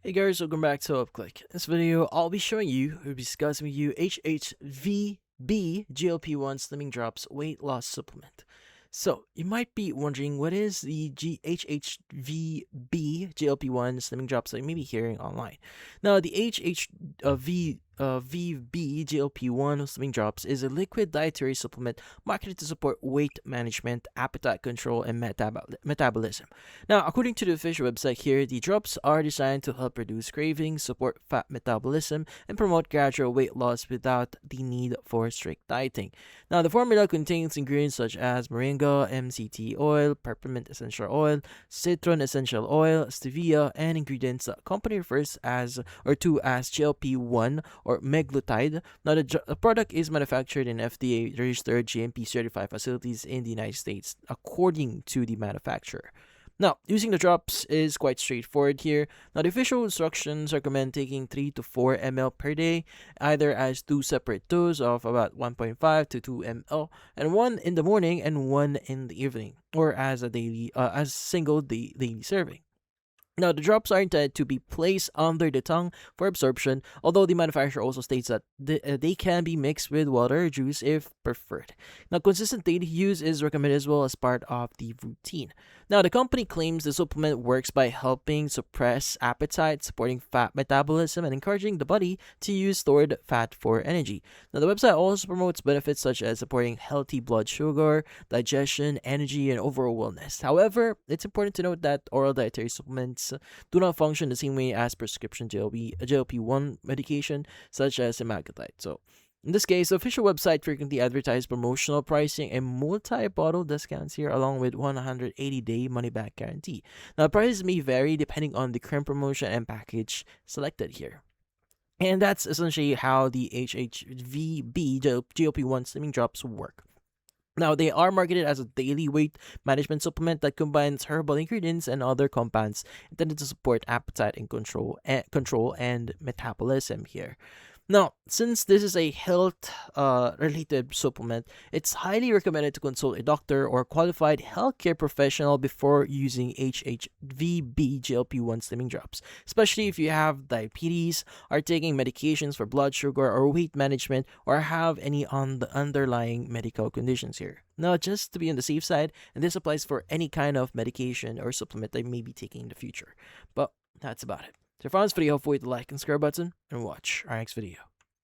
Hey guys, welcome back to UpClick. In this video, I'll be discussing with you HHVB GLP-1 Slimming Drops weight loss supplement. So, you might be wondering what is the HHVB GLP-1 Slimming Drops that you may be hearing online. Now, the HHVB GLP-1 Slimming Drops is a liquid dietary supplement marketed to support weight management, appetite control, and metabolism. Now, according to the official website here, the drops are designed to help reduce cravings, support fat metabolism, and promote gradual weight loss without the need for strict dieting. Now, the formula contains ingredients such as moringa, MCT oil, peppermint essential oil, citron essential oil, stevia, and ingredients the company refers as GLP-1 or meglutide. Now, the product is manufactured in FDA-registered GMP-certified facilities in the United States, according to the manufacturer. Now, using the drops is quite straightforward here. Now, the official instructions recommend taking 3 to 4 ml per day, either as 2 separate doses of about 1.5 to 2 ml, and 1 in the morning and 1 in the evening, or as a single daily serving. Now, the drops are intended to be placed under the tongue for absorption, although the manufacturer also states that they can be mixed with water or juice if preferred. Now, consistent daily use is recommended as well as part of the routine. Now, the company claims the supplement works by helping suppress appetite, supporting fat metabolism, and encouraging the body to use stored fat for energy. Now, the website also promotes benefits such as supporting healthy blood sugar, digestion, energy, and overall wellness. However, it's important to note that oral dietary supplements do not function the same way as prescription GLP-1 medication, such as semaglutide. So, in this case, the official website frequently advertises promotional pricing and multi-bottle discounts here, along with 180-day money-back guarantee. Now, prices may vary depending on the current promotion and package selected here. And that's essentially how the HHVB GLP-1 Slimming Drops work. Now, they are marketed as a daily weight management supplement that combines herbal ingredients and other compounds intended to support appetite and control and metabolism here. Now, since this is a health related supplement, it's highly recommended to consult a doctor or qualified healthcare professional before using HHVB GLP-1 Slimming Drops, especially if you have diabetes, are taking medications for blood sugar or weight management, or have any underlying medical conditions here. Now, just to be on the safe side, and this applies for any kind of medication or supplement that you may be taking in the future. But that's about it. So if you found this video helpful, hit the like and subscribe button and watch our next video.